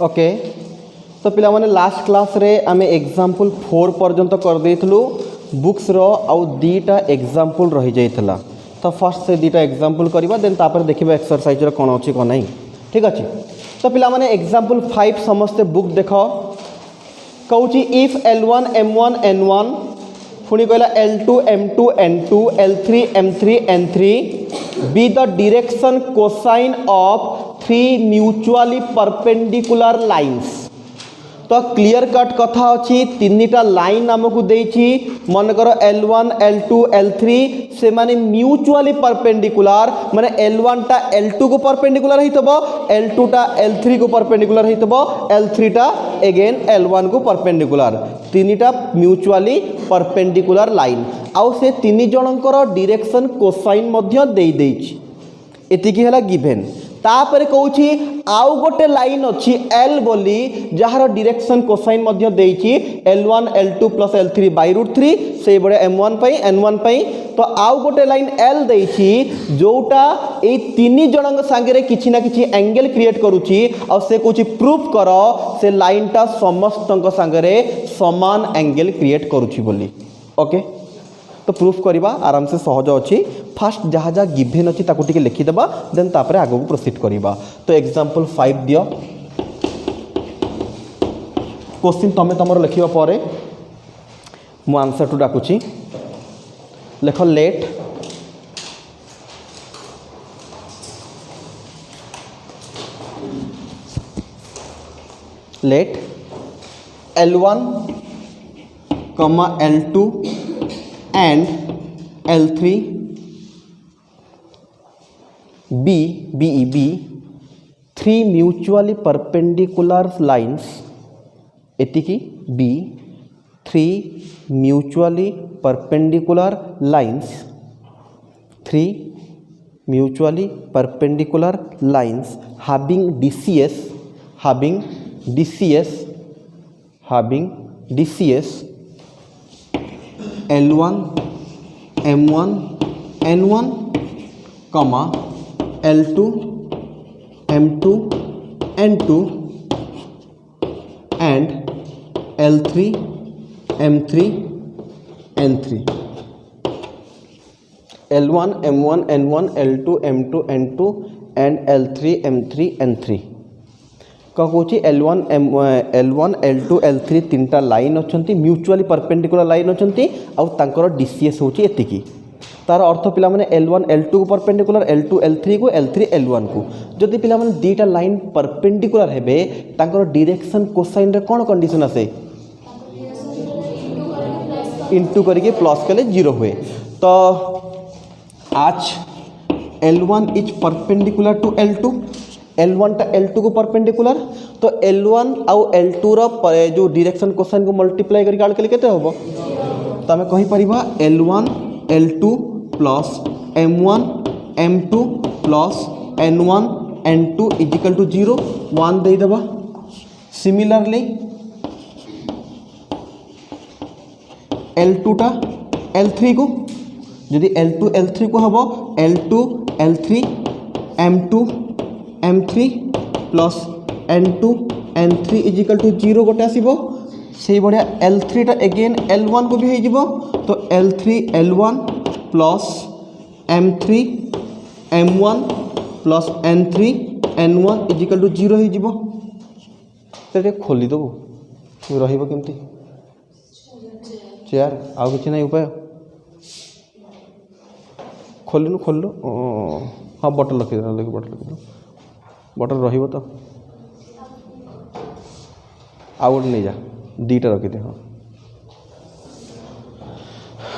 Okay तो पिला माने लास्ट क्लास रे आमे एग्जांपल 4 पर्यंत कर देइथलु बुक्स रो आउ दीटा एग्जांपल रही जाइतला। तो फर्स्ट से दीटा एग्जांपल करबा देन तापर देखिबा एक्सरसाइज रो कोन अछि कोन नहीं। ठीक अछि। तो पिला माने एग्जांपल 5 समस्त बुक देखो कहूची इफ L1 M1 N1 पुणी कहला L2 M2 N2 L3 M3 N3 be the direction cosine of 3 mutually perpendicular lines। तो क्लियर कट कथा अच्छी तीनटा लाइन आमको देछि मनकर L1 L2 L3 से माने म्यूचुअली परपेंडिकुलर माने L1 टा L2 को परपेंडिकुलर हितबो L2 टा L3 को परपेंडिकुलर हितबो L3 टा अगेन L1 को परपेंडिकुलर तीनटा म्यूचुअली परपेंडिकुलर लाइन आउ से तीन जनकर डायरेक्शन कोसाइन मध्य देई देछि एतिकी हला गिवन तापर कहूची आउ गोटे लाइन अच्छी L बोली जहार डायरेक्शन कोसाइन मध्य देछि L1 L2 + L3 /√3 से बड़े M1 पई N1 पई तो आउ गोटे लाइन L देछि जोटा ए तीन जनक संगे किछि ना किछि एंगल क्रिएट करूची और से कहूची प्रूफ करो से लाइनटा समस्तक संगे समान एंगल क्रिएट करूची बोली। ओके तो प्रूफ करवा आराम से सहज अच्छी फास्ट जहाँ जहाँ गिभेन अच्छी ताकू टिके लिखिदेबा देन तापर आगो को प्रोसीड करवा। तो एग्जांपल 5 दियो क्वेश्चन तमे तमर लिखिबा परे मु आंसर टू डाकुची लेख let L1, L2 and L3 be 3 mutually perpendicular lines एतिकी B 3 mutually perpendicular lines 3 mutually perpendicular lines having DCS L1 M1 N1 L2 M2 N2 and L3 M3 N3 L1 M1 N1 L2 M2 N2 and L3 M3 N3 कहूँ L1 L2 L3 तीनटा line अच्छी mutually perpendicular line अच्छी आउ तांकर DCS होची एतिकी तार अर्थ पिला माने L1 L2 को परपेंडिकुलर L2 L3 को L3 L1 को जदि पिला माने दीटा लाइन परपेंडिकुलर हेबे तांकर डायरेक्शन कोसाइन रे कोन कंडीशन आसे इनटू करके प्लस कले 0 हुए। तो आज L1 is perpendicular to L2 L1 टा L2 को परपेंडिकुलर तो L1 आउ L2 रो जो डायरेक्शन कोसाइन को मल्टीप्लाई करके आल के केते होबो तो हमें कहि परिबा L1 L2 plus M1 M2 plus N1 N2 = 0 1 दे देबा। सिमिलरली L2 टा L3 को यदि L2 L3 को हबो L2 L3 M2 M3 plus N2 N3 = 0 गोटे आसीबो से बढ़िया L3 टा अगेन L1 को भी हो जिवो तो L3 L1 plus M3 M1 plus N3 N1 = 0 हो जिवो ते खोली दबो रहिबो केमती चेयर आउ किछि नै उपाय खोलनु हाँ बटन रखी बटन रहिबो तो आउ नहीं जा दीटा रखी दे हाँ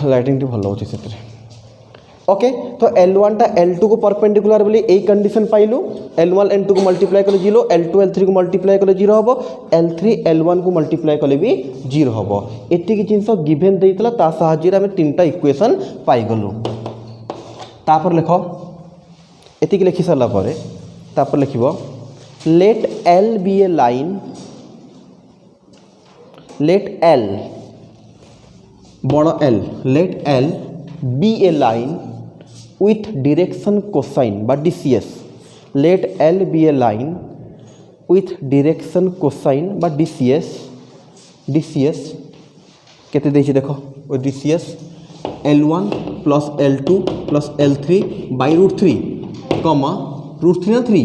लाइटिंग टी भल होची सेतरे। ओके तो L1 टा L2 को परपेंडिकुलर बोली ए कंडीशन पाइलु L1 N2 को मल्टीप्लाई कले 0 L2 L3 को मल्टीप्लाई कले 0 हबो L3 L1 को मल्टीप्लाई कले भी 0 हबो एति की जिंस गिवन देइतला ता सहाय्य रे हम तीनटा इक्वेशन पाई गलु। तापर लिखो एति की लिखि सरला परे तापर लिखिबो लेट L बी ए लाइन let L बड़ा L let L be a line with direction cosine but DCS let L be a line with direction cosine बा DCS केते देछि देखो ओ DCS L1 plus L2 plus L3 by root 3 comma root 3 ना 3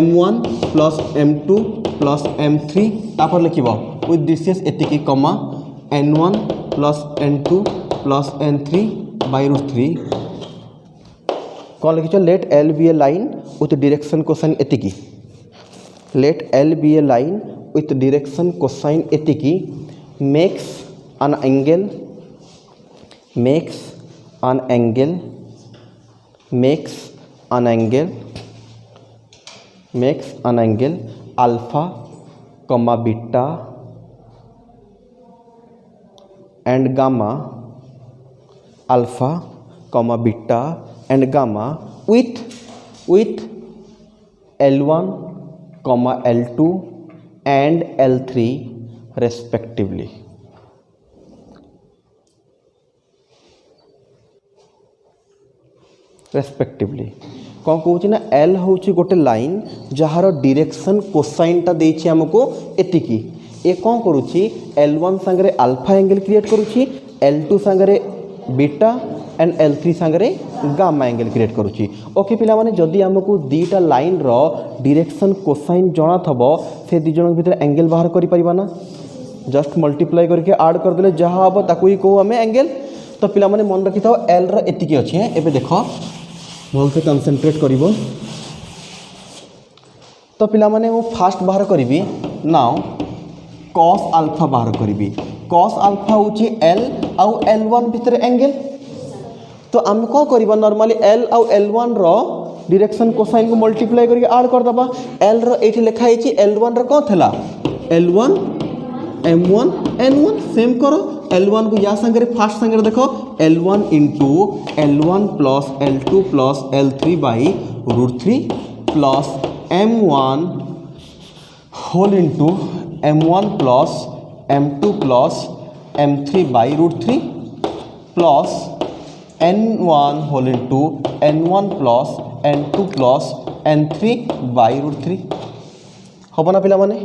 M1 plus M2 plus M3 तापर लिखिबो with DCS एतिकी comma N1 plus N2 plus N3 by root 3 कौन लिखिछ let L be a line with direction cosine एतिकी let L be a line with direction cosine एतिकी makes an angle alpha comma beta and gamma alpha comma beta and gamma with L1 comma L2 and L3 respectively कौन कहूँ ना L हूँ गोटे line jar direction cosine टा देछि हमको एतिकी ए कौन करुच्ची L1 सांगरे अल्फा एंगल क्रिएट करुच्ची L2 सांगरे बीटा एंड L3 सांगरे गामा एंगल क्रिएट करुच्ची ओके पिला माने जदि हमको दीटा लाइन रो डायरेक्शन कोसाइन जଣା थबो से दी जन भीतर एंगल बाहर करि परिबा ना जस्ट मल्टीप्लाई करके ऐड कर देले जहा हबो ताकू ही कहू हमें एंगल तो पिला माने मन रखि थाओ L रो एतिकी अछि एबे देखो भल से कंसंट्रेट करिवो तो पिला माने वो फास्ट बाहर करिवि नाउ cos अल्फा बाहर करिवि cos अल्फा होची L आउ L1 भीतर एंगल तो आम को करबा नॉर्मली L आउ L1 रो डायरेक्शन कोसाइन को मल्टीप्लाई करके ऐड कर दबा L रो एठी लिखा हिची L1 रो को थला L1 M1 N1 सेम करो L1 को या संगे फास्ट संगे देखो L1 into L1 plus L2 plus L3 by root 3 plus M1 whole into M1 plus M2 plus M3 by root 3 plus N1 whole into N1 plus N2 plus N3 by root 3 होबो ना पिला माने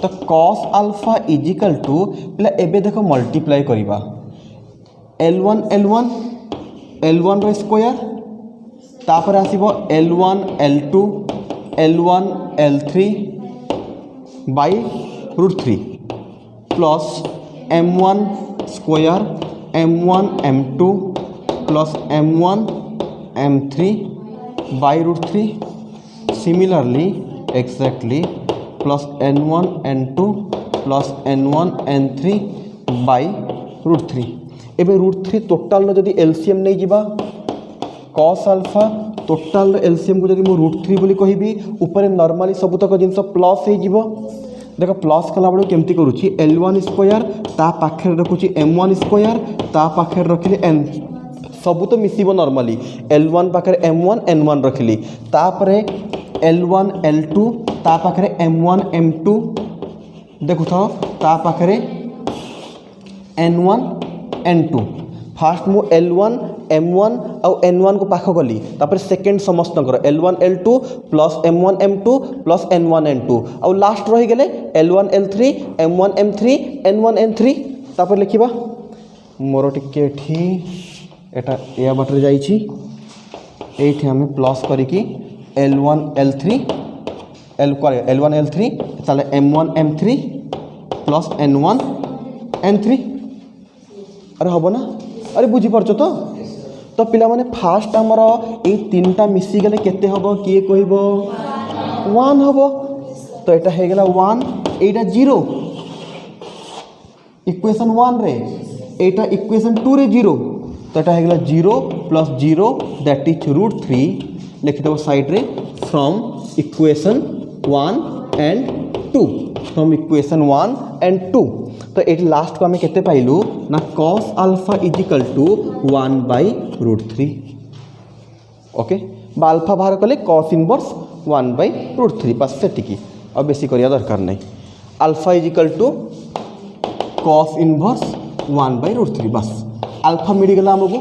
तो cos alpha is equal to पिला एबे देखो multiply करिबा L1 रो square तापर आसीबो L1 L2 L1 L3 by root 3 plus M1 square M1 M2 plus M1 M3 by root 3 similarly exactly plus N1 N2 plus N1 N3 by root 3 एबे root 3 total जदि LCM नहीं जिबा cos alpha total LCM को जदि मो root 3 बोली कहिबी ऊपर normally सबुतक जिंस plus हे जिवो देखो प्लस कला बड़ केमती करूची L1 स्क्वायर ता पाखे रखुची M1 स्क्वायर ता पाखे रखिले N सबु तो मिसिबो नॉर्मली L1 पाखे M1 N1 रखिली तापरे L1 L2 ता पाखे M1 M2 देखु था ता पाखे N1 N2 फास्ट मु L1 M1 और N1 को पाख गली तापर सेकेंड समस्त L1 L2 plus M1 M2 plus N1 N2 और लास्ट रही गले L1 L3 M1 M3 N1 N3 तापर लिखिबा मोर टिके ठी एटा या बाटर जाईछि एठी हमें प्लस करिकी L1 L3 L1 L3 ताले M1 M3 plus N1 N3 अरे हबो ना अरे बुझी परछो तो पिला माने फास्ट हमर ए तीनटा मिसी गले केते हबो किए कहबो 1 हबो तो एटा हे गेला 1 एटा 0 इक्वेशन 1 रे एटा इक्वेशन 2 रे 0 तो एटा हे गेला 0 प्लस 0 दैट इज रूट 3 लिख देबो साइड रे from equation 1 and 2 from equation 1 and 2 तो ये लास्ट को आम के पाइलु ना cos alpha is equal to 1 by root 3 okay बा अल्फा बाहर कले cos इनवर्स 1 बाई रूट 3 बस से और बेसी करिया दरकार नहीं alpha is equal to cos inverse 1 by root 3 बस अल्फा मिलगला आमको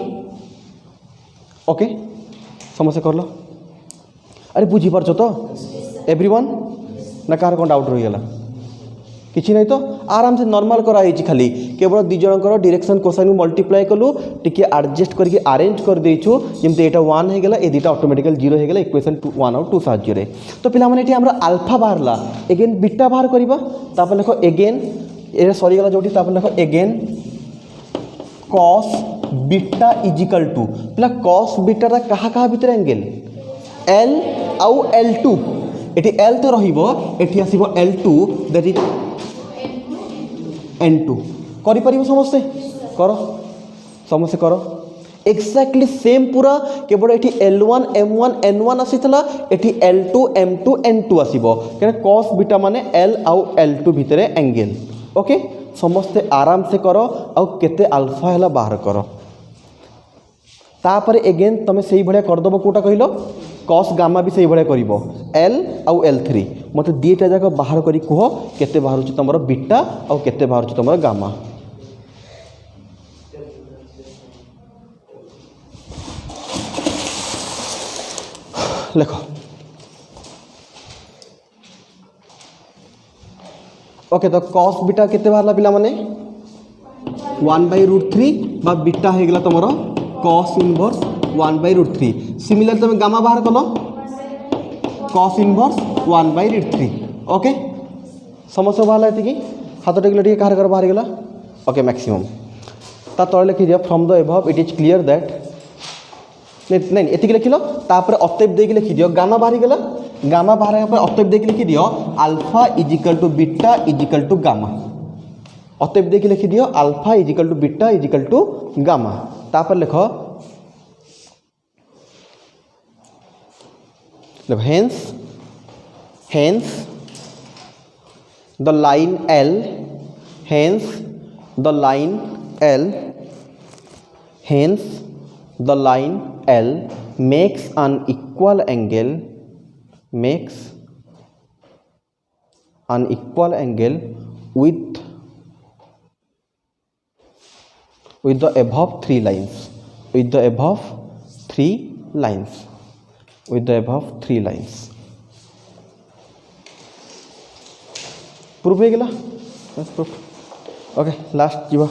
ओके समस्या कर लो अरे बुझी पारछ तो एवरीवन ना कार कौन डाउट रहीगला किसी नहीं तो आराम से नॉर्मल कराई खाली केवल दी जनकर डायरेक्शन कोसाइन मल्टीप्लाई कलु टिके एडजस्ट करके अरेंज कर देछु जमते एटा 1 हे गेला ए दुटा ऑटोमेटिकली 0 हे गेला इक्वेशन 1 और 2 साहाଯ୍य रे तो पिला माने एठी हमरा अल्फा बाहरला अगेन बीटा बाहर करबा तापर देखो अगेन ए सरी गेला जोटी तापर देखो again cos beta is equal to पिला cos बीटा रा कहा कहा भीतर एंगल L आउ L2 एठी L तो रहिबो एठी आसीबो L2 दैट इज N2 करि परिबो समस्ते करो समस्ते करो एक्जाक्टली सेम पूरा केवल एठी L1 M1 N1 आसीतला एठी L2 M2 N2 आसीबो केने cos बीटा माने L आउ L2 भितरे एंगल ओके समस्ते आराम से करो आउ केते अल्फा हैला बाहर करो तापर अगेन तमे सेही भलिया कर दबो कोटा कहिलो cos गामा भी सेही भलिया करिवो L आउ L3 मते दीटा जाक बाहर करी कहो केते बाहर छु तमरो बीटा आउ केते बाहर छु तमरो गामा लिखो ओके तो cos बीटा केते बाहरला पिला माने 1/√3 बा बीटा हे गेला तमरो cos इनवर्स 1/√3 सिमिलर तुम गामा बाहर कलो cos इनवर्स 1/√3 ओके समस्या बाहर लाती कि हाथ टेकले टिके कार कर बाहर गेला ओके मैक्सिमम ता तळे लिखि दिया from the above it is clear that नहीं एतिक लिखिलो तापर अतएव देके लिखि दियो गामा बाहर गेला गामा बाहर पर अतएव देके लिखि दियो alpha is equal to beta is equal to gamma अतएव देके लिखि दियो alpha is equal to beta is equal to gamma तापर लिखो hence the line L hence the line L makes an equal angle with the above three lines proof हो गला proof okay last जीवा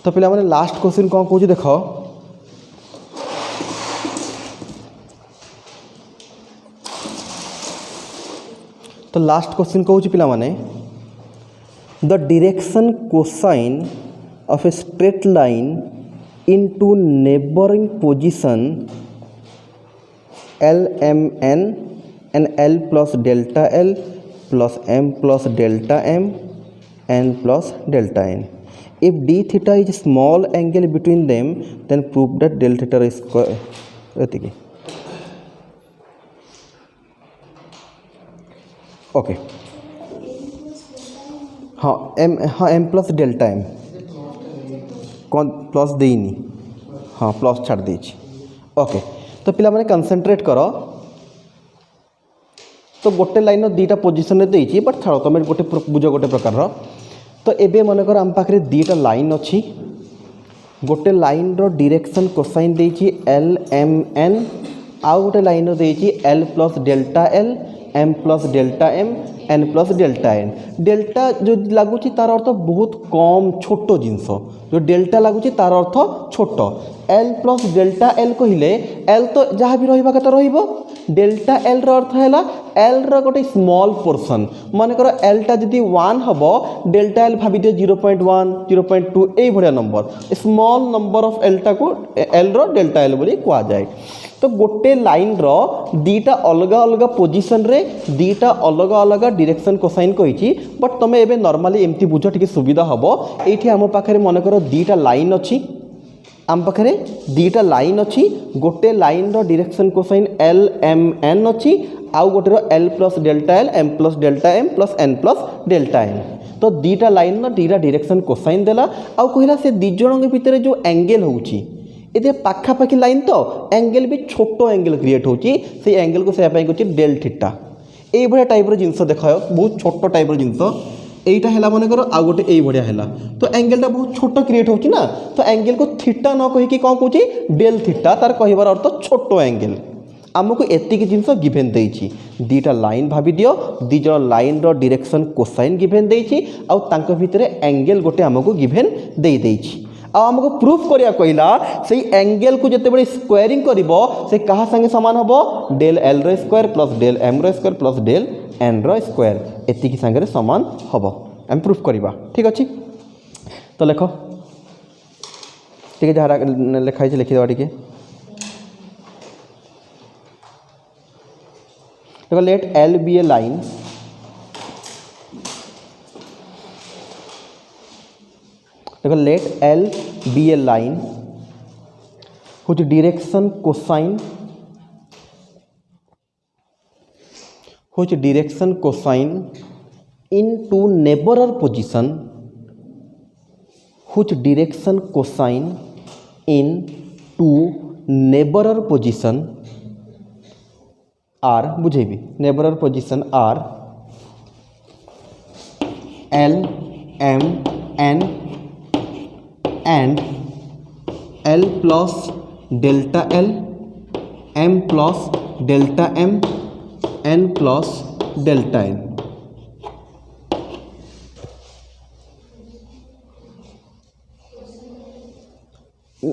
तो पे मैंने लास्ट क्वेश्चन कौन कौन देख तो लास्ट क्वेश्चन कौन पिला माने the direction cosine of a straight line into neighbouring position L M N and L plus delta L plus M plus delta M N plus delta N. If d theta is a small angle between them, then prove that del theta is square. Okay हाँ M plus delta M कौन plus देनी हाँ plus छाड़ दे okay तो पिला माने concentrate करो तो गोटे लाइन दीटा पोजिशन देती बट छाड़ तुम गोटे बुझ गोटे प्रकार तो एबे मनकर आम पाखे दीटा लाइन अच्छी गोटे लाइन रो डायरेक्शन कोसाइन देती एल एम एन आउ गोटे लाइन देती L plus delta L M plus delta M N plus delta N delta जो लगुच तार अर्थ बहुत कम छोट जिनस जो डेल्टा लगुच तार अर्थ छोट एल प्लस डेल्टा एल कहले एल तो जहाँ भी रहा कत डेल्टा एल अर्थ है एल रोटे स्मॉल पोर्सन मानकर एलटा जदि 1 हम डेल्टा एल भावी 0.1 0.2 ये नंबर स्मॉल नंबर ऑफ एलटा को एल डेल्टा एल बोली कहुए तो गोटे लाइन रो दीटा अलग अलग पोजिशन रे दीटा अलग अलग डायरेक्शन कोसाइन कही बट तुम एबे नॉर्मली एमती बुझ टिके सुविधा हम ये आम पाखे मनकर दीटा लाइन अच्छी आम पाखे दीटा लाइन अच्छी गोटे लाइन रो direction cosine L M N अच्छी आउ गोटे L plus delta L M plus delta M plus N plus delta N तो दीटा लाइन दीटा डायरेक्शन कोसाइन देला आउ कहला से दी जन भितर जो एंगल होउची ये पाखापाखी लाइन तो एंगल भी छोट एंगल क्रिएट होची से एंगल को से होची डेल थीटा ये भाया टाइप जिनस देख बहुत छोट टाइप जिनस এইটা হেলা মনে করো আউ গোটে এই ভড়িয়া হেলা তো অ্যাঙ্গেলটা বহুত ছোট ক্রিয়েট হচ্ছে না তো অ্যাঙ্গেল কু থিটা ন কহিকি কোন কହୁছি ডেল থিটা তার কহিবার অর্থ ছোট অ্যাঙ্গেল আমকু এতিকি জিনিস গিভেন দেইছি দুইটা লাইন ভাবি দিও দুই জন লাইন র ডিরেকশন কোসাইন গিভেন দেইছি আউ তাঙ্ক ভিতরে অ্যাঙ্গেল গোটে আমকু গিভেন দেই দেইছি ଆଉ ଆମକୁ ପ୍ରୁଫ୍ କରିବା କହିଲା ସେଇ ଏଙ୍ଗେଲକୁ ଯେତେବେଳେ ସ୍କୋୟାରିଂ କରିବ ସେ କାହା ସାଙ୍ଗେ ସମାନ ହେବ ଡେଲ୍ ଏଲ୍ର ସ୍କୋୟାର ପ୍ଲସ୍ ଡେଲ୍ ଏମ୍ର ସ୍କୋୟାର ପ୍ଲସ୍ ଡେଲ୍ ଏନ୍ର ସ୍କୋୟାର ଏତିକି ସାଙ୍ଗରେ ସମାନ ହେବ ଆମେ ପ୍ରୁଫ୍ କରିବା ଠିକ୍ ଅଛି ତ ଲେଖ ଟିକେ ଯାହା ଲେଖା ହେଇଛି ଲେଖିଦେବା ଟିକେ ଦେଖ ଲେଟ୍ ଏଲ୍ ବି ଏ ଲାଇନ୍ देखो let L be a line whose direction cosine into neighborer position whose direction cosine into neighborer position are बुझेबी neighborer position are L M N and L plus delta L, M plus delta M, N plus delta N.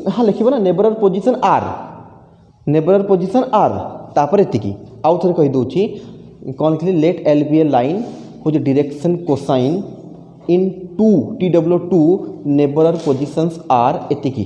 हाँ लिखिबो ना नेबरर position R तापर एतिकी आउ थरे कहि दोची कोन लिखली let L be a line whose direction cosine in 2 नेबरर पोजिशंस आर एतिकी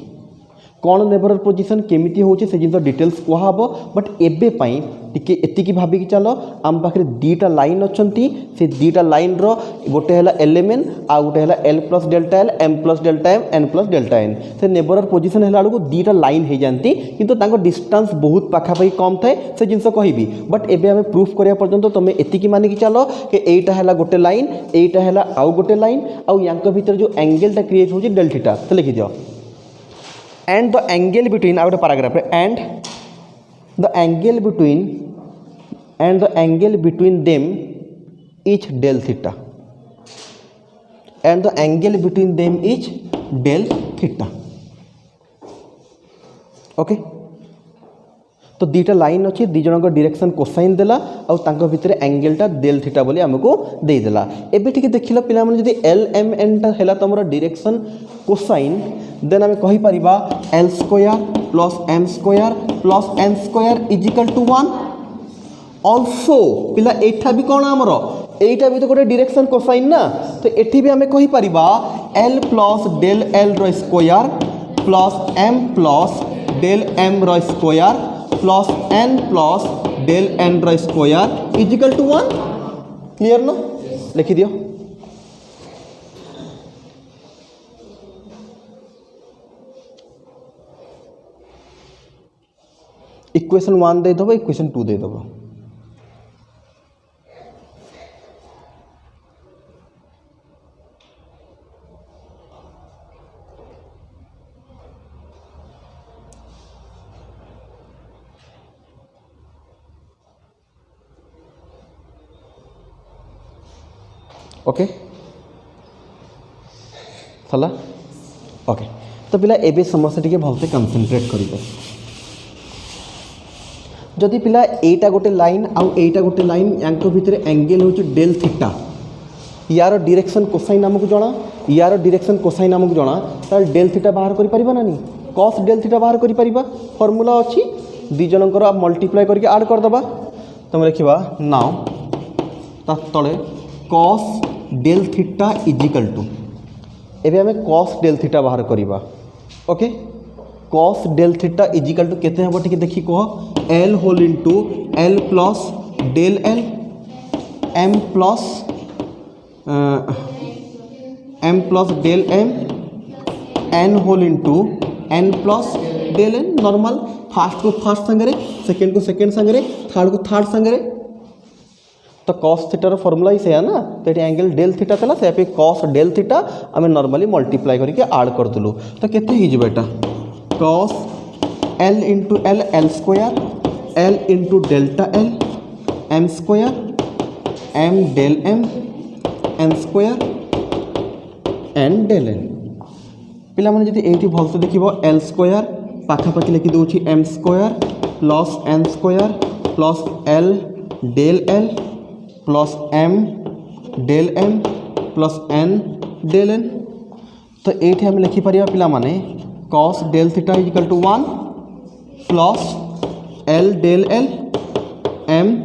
कौन नेबरर पोजिशन केमिति होची से जिन डिटेल्स कहब बट एबे पाई टिके एतिकी भाबिकी चलो आम पाखे दीटा लाइन अच्छी से दीटा लाइन रो गोटे है एलएमएन आ गोटे है L plus delta L M plus delta M N plus delta N से नेबरर पोजिशन है दीटा लाइन हो जाती किंतु तांको डिस्टेंस बहुत पाखापाखि कम थाए से जिनस कहबी बट एबे हमें प्रूफ करिया पर्यंत तुम एतिकी मानिकी चलो कि एटा है गोटे लाइन एटा है आउ गोटे लाइन आउ यांक भीतर जो एंगेलटा क्रिएट होची डेल थीटा तो लिखि दियो and the angle between out paragraph and the angle between them is del theta and the angle between them is del theta okay तो दीटा लाइन अच्छी दी जन डायरेक्शन कोसाइन देला आउ तांको भितर एंगलटा डेल थीटा बोली हमको दे देला एबे ठीक देखिला पिला मन जदी एल एम एन टा हैला तमरा डायरेक्शन कोसाइन देन हमें कहि परिबा L square plus M square plus N square is equal to 1 also पिला एठा भी कोन हमरो एटा भी तो गोटे डायरेक्शन कोसाइन ना तो एठी भी हमें कहि परिबा एल प्लस डेल एल रो square plus M plus del M रो square plus N plus del N रो square is equal to 1 clear ना लिखि दियो इक्वेशन 1 दे दबो इक्वेशन 2 दे दबो ओके सला ओके तो पिला एबे समस्या टिके भलसे कंसंट्रेट करिवे जदि पिला एटा गोटे लाइन आउ एटा गोटे लाइन यांको भितरे एंगल होची डेल थीटा यार डायरेक्शन कोसाइन हमकु जणा यार डायरेक्शन कोसाइन हमकु जणा त डेल थीटा बाहर करि परिबा नानी cos डेल थीटा बाहर करि परिबा फार्मूला अछि दि जनकर मल्टीप्लाई करके ऐड कर दबा तम लिखिबा नाउ ता तळे cos del theta is equal to एबे हमें cos डेल थीटा बाहर करिबा okay cos del theta is equal to केते हबो ठीक देखि कह l whole into l plus del l m plus del m n whole into n plus del n normal first को फास्ट संगे second को सेकंड संगे थर्ड को थर्ड संगे तो cos थीटार फॉर्मूला ही से ना तो ये एंगल डेल थीटा था से cos डेल थीटा आम नॉर्मली मल्टीप्लाई करके ऐड करदलु तो केते ही जिबा एटा cos L into L L square, L into delta L M square, M del N square N del N. पिला माने जदि एठी भलसे देखिबो एल स्क्वायर पाखापाखि लिखि दउछि M square plus N square plus L del L plus M del M plus N del N. तो ये आम लिखिपर पिला माने cos del theta is equal to 1 plus L del L M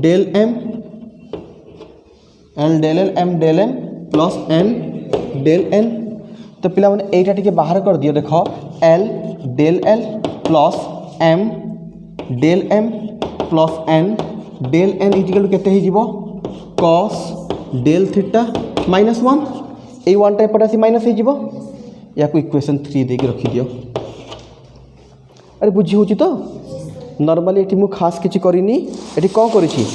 del M L del L M del M plus N del N. तो पिला माने एटा टिके बाहर कर दियो देख L del L plus M del M plus N del N is equal to केते हिजिबो कॉस डेल थीटा माइनस 1 ए 1 टा एपटे आसी माइनस हिजिबो या को इक्वेशन 3 देके रखि दियो। अरे बुझी होची तो नॉर्मली एठी मु खास किछि करिनी एठी को करिछि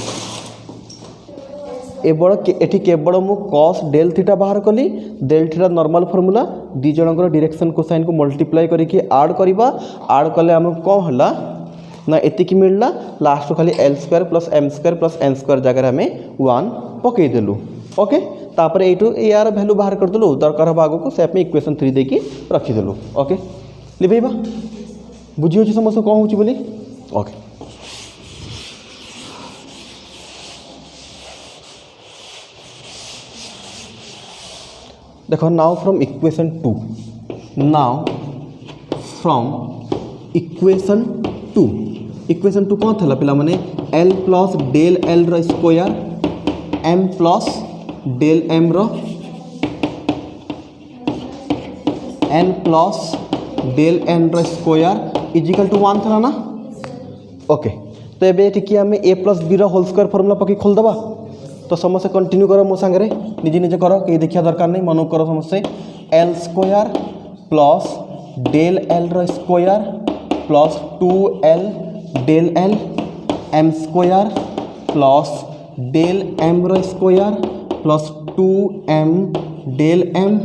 एठी केवल मु कॉस डेल थीटा बाहर कली डेल थीटा नॉर्मल फार्मूला दी जनकर डायरेक्शन कोसाइन को मल्टीप्लाई करके ऐड करबा ऐड कले हमको कौन हला ना एतिकी मिलला लास्ट खाली L square plus M square plus N square जगह हमें 1 पकई देलु। ओके तापर एटू यार वैल्यू बाहर कर देलु दरकार भाग को से अपने इक्वेशन 3 देकी रखी देलु। ओके लिबेबा बुझी होची समस्या कौन होची बोली। ओके देखो now from equation 2 now from equation 2 equation 2 कौन था पिला माने एल प्लस डेल एल रो square M plus del M रो एन प्लस डेल एन रो स्क्वायर इज इक्वल टू 1 था ना। ओके तो ये टिकी आम ए प्लस बी रो होल स्क्वायर फॉर्मूला पकई खोल दबा। तो समस्या कंटिन्यू करो मो सांगे निजे निजे करो कहीं देखिया दरकार नहीं मन करो समस्या L square plus del L रो square plus 2l del L M square plus del M रो square plus 2m del M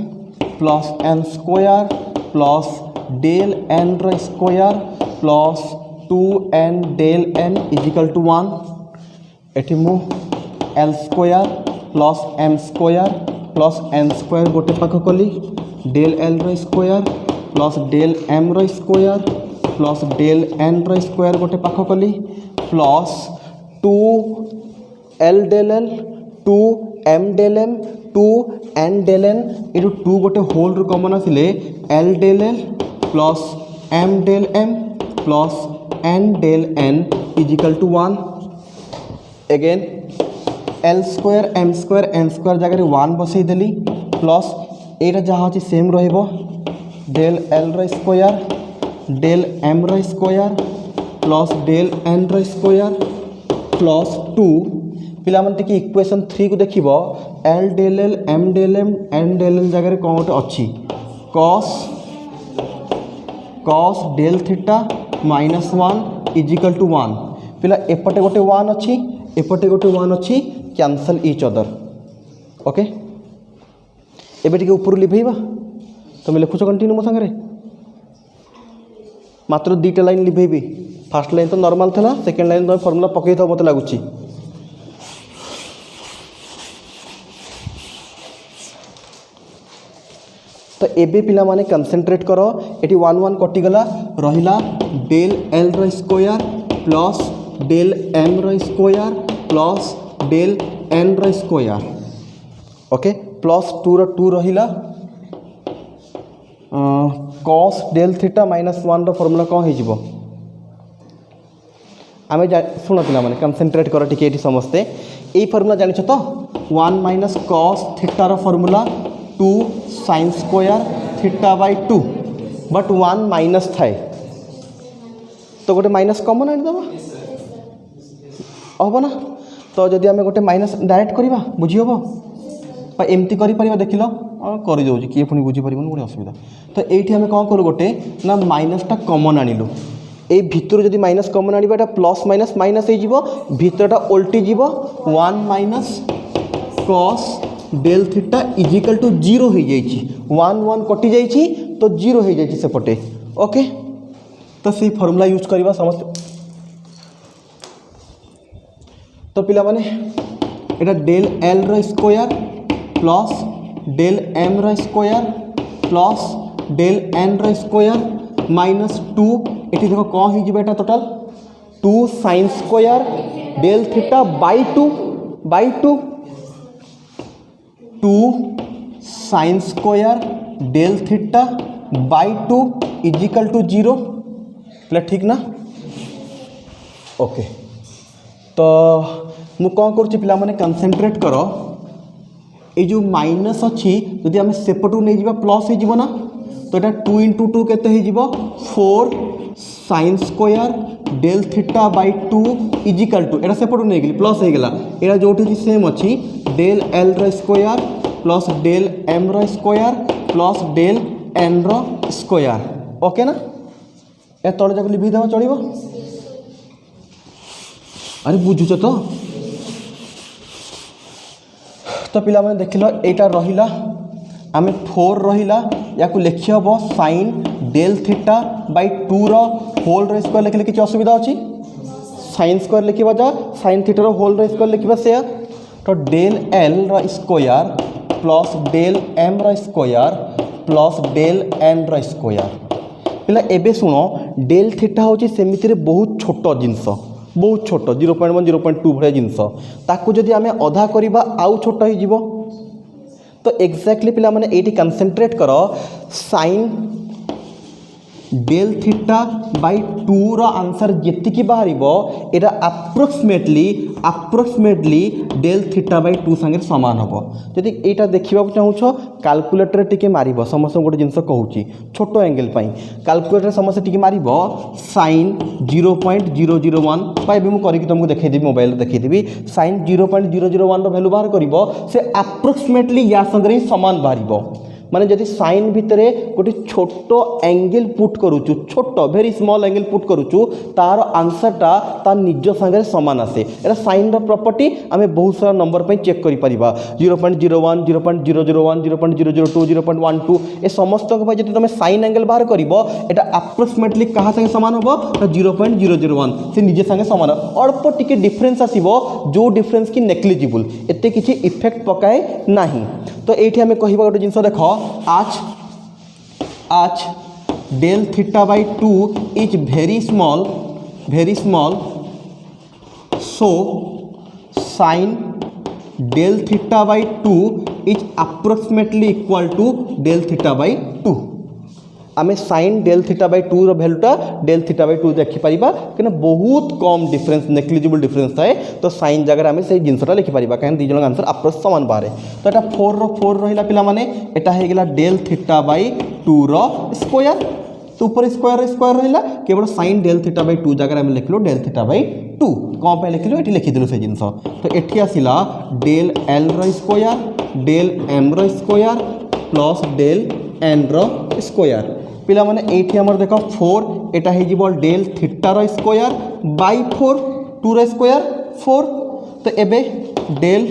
plus N square plus del N रो square plus 2n del N is equal to 1 एटी मु L square plus M square plus N square गोटे पाख कली del L रो square plus del M रो square plus del N रो square गोटे पाख कली plus 2l del L 2m del M 2n del N ये 2 गोटे होल रू कमन आसिले L del L plus M del M plus N del N is equal to 1 again L square M square N square जगह 1 बसई देली plus iota जहाँ अच्छे same रहिबो del L रो square del M रो square plus del N रो square plus 2 पिला माने टिके इक्वेशन 3 को देखिबो L del L M del M N del L जगह कौन गोटे अच्छी cos del theta minus 1 is equal to 1 पिला एपटे गोटे 1 अच्छी एपटे गोटे 1 अच्छी कैंसल ईच अदर। ओके एबे टिके ऊपर लिभेबा तुम लिखुछ कंटिन्यू मो संगे मात्र 2टा लाइन लिभेबी फर्स्ट लाइन तो नॉर्मल था सेकेंड लाइन तुम फॉर्मूला पकई था मत लगुच। तो एबे पिला माने कंसंट्रेट करो एटी 1 1 कटिगला रहिला डेल एल रो स्क्वायर प्लस डेल एम रो स्क्वायर प्लस डेल एन रो स्क्वायर। ओके प्लस 2 रो 2 रहिला कॉस डेल थीटा माइनस 1 रो फॉर्मूला कौन हो जिवो आमे शुण पिला माने कंसंट्रेट करो टिके एटी समस्ते ए फॉर्मूला जानिछ तो 1 माइनस कॉस थीटा रो formula 2 sin square theta by 2 but 1 minus थाए तो गोटे माइनस कॉमन आनी दबा हम ना। तो जदि आम गोटे माइनस डायरेक्ट करवा बुझी हम एमती कर देख लो कर दे किए पुणी बुझीपर गोटे असुविधा। तो ये आम कौन करूँ गोटे ना माइनसटा कमन आणिलु ए भितर जदि माइनस कमन आना प्लस माइनस माइनस हो भितरटा ओल्टी जीव 1 minus cos del theta is equal to 0 हो जाइए 1 1 कटि जाइए तो 0 हो जाइए सेपटे। ओके तो से फॉर्मूला यूज करवा समस्त। तो पिला माने एटा डेल एल रो स्क्वायर प्लस डेल एम रो स्क्वायर प्लस डेल एन रो स्क्वायर माइनस 2 एटी देखो कौन हो बेटा total 2 sine square del theta by 2 2 sine square del theta by 2 is equal to 0 प्ले ठीक ना। ओके तो मु कौन करुच्ची पिला माने कंसंट्रेट करो ये जो माइनस अच्छी जदि आम सेपटू नहीं जा प्लस हो ना तो ये 2 इंटू 2 के 4 sine square del theta by 2 is equal to एटा सेपटू नहीं गली प्लस हो गला एटा जो सेम अच्छी डेल एल रो स्क्वायर प्लस डेल एम रो स्क्वायर प्लस डेल एन रो स्क्वायर। ओके ना ए तले जाक लिखी देव चलो। अरे बुझुच तो पिला माने देख लो एटा रहिला आमे 4 रहिला या को लिखि हबो साइन डेल थीटा बाई 2 रो होल रो स्क्वायर लिखले किछ असुविधा अछि साइन स्क्वायर लिखिबा जा साइन थीटा रो होल रो स्क्वायर लिखिबा से तो डेल एल रो स्क्वायर प्लस डेल एम रो स्क्वायर प्लस डेल एन रो स्क्वायर। पिला एबे सुनो डेल थीटा होची सेमिति रे बहुत छोट जिंस बहुत छोट 0.1 0.2 भाया जिनस ताकू जदि आमे अधा करिबा आउ छोट हो जिवो तो एक्जाक्टली पिला माने एटी कंसंट्रेट करो साइन डेल थीटा बाई 2 रो आंसर जेतिकी बाहरिबो एटा अप्रोक्सीमेटली डेल थीटा बाई 2 संगे समान हबो। जदि एटा देखिबा चाहूछो कैलकुलेटर टिके मारिबो समस्त गोटे जिंस कहूची छोटो एंगल पाई कैलकुलेटर समस्त टिके मारिबो साइन 0.001 पाई भी मु करिक तुमको देखै देबी मोबाइल देखै देबी साइन 0.001 रो वैल्यू बाहर करिबो से अप्रोक्सीमेटली या संगे समान बाहरिबो माने जदि साइन भितरे गोटे छोटो एंगल पुट करूचु छोटो वेरी स्मॉल एंगल पुट करूचु तार आंसरटा तार निज संगे समान आसे एटा साइन रो प्रॉपर्टी आमे बहुत सारा नंबर पे चेक करि परिबा 0.01 0.001 0.002 0.12 ए समस्त को जदि तुम साइन एंगल बाहर करिवो एटा अप्रोक्सीमेटली कहा संगे समान होबो 0.001 से निजे संगे समान अल्प टिके डिफरेंस आसीबो जो डिफरेंस की नेग्लिजिबल एते किछि इफेक्ट पकाए नाही। तो एठी हमें कहिबा गोटे जिंस देखो आज del theta by 2 is very small so sine del theta by 2 is approximately equal to del theta by 2 आमे साइन डेल थीटा बाई 2 रो वैल्यूटा डेल थीटा बाई 2 देखि परिबा कि बहुत कम डिफरेंस नेग्लिजिबल डिफरेंस थाए तो साइन जगह आमे से जिंसटा लिखि परिबा काहे दी जन आंसर अप्रोक्स समान बारे। तो एटा 4 रहिला पिला माने एटा हे गेला डेल थीटा बाई 2 रो स्क्वायर तो ऊपर स्क्वायर रहिला केवल साइन डेल थीटा बाई 2 जगह आमे लिखलो डेल थीटा बाई 2 कोन पे लिखलो एठी लिखि दिलो से जिंस तो एठी आसिला डेल एल रो स्क्वायर डेल एम रो स्क्वायर प्लस डेल एन रो स्क्वायर। पिला माने एठी हमर देखो 4 एटा हे जिवो डेल थीटा रो स्क्वायर बाई 4 2 रो स्क्वायर 4 तो एबे डेल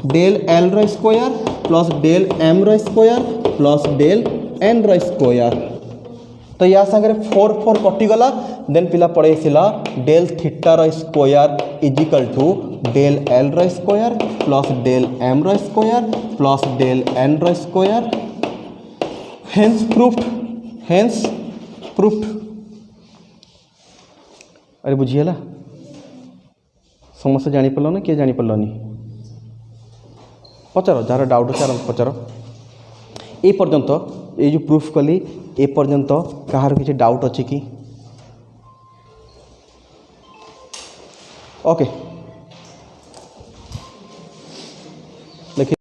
डेल एल रो स्क्वायर प्लस डेल एम रो स्क्वायर प्लस डेल एन रो स्क्वायर तो या संगे 4 कटि गला देन पिला पड़ेसिला डेल थीटा रो square is equal to del L रो स्क्वायर प्लस डेल एम रो स्क्वायर प्लस डेल एन रो स्क्वायर hence proved। अरे बुझीगला समस्त जानी पारल ना किए जानी पारलनी पचार जार डाउट अच्छे आराम पचार ए पर्यंत ये जो प्रूफ कली ए पर्यंत कहार किसी डाउट अच्छी कि ओके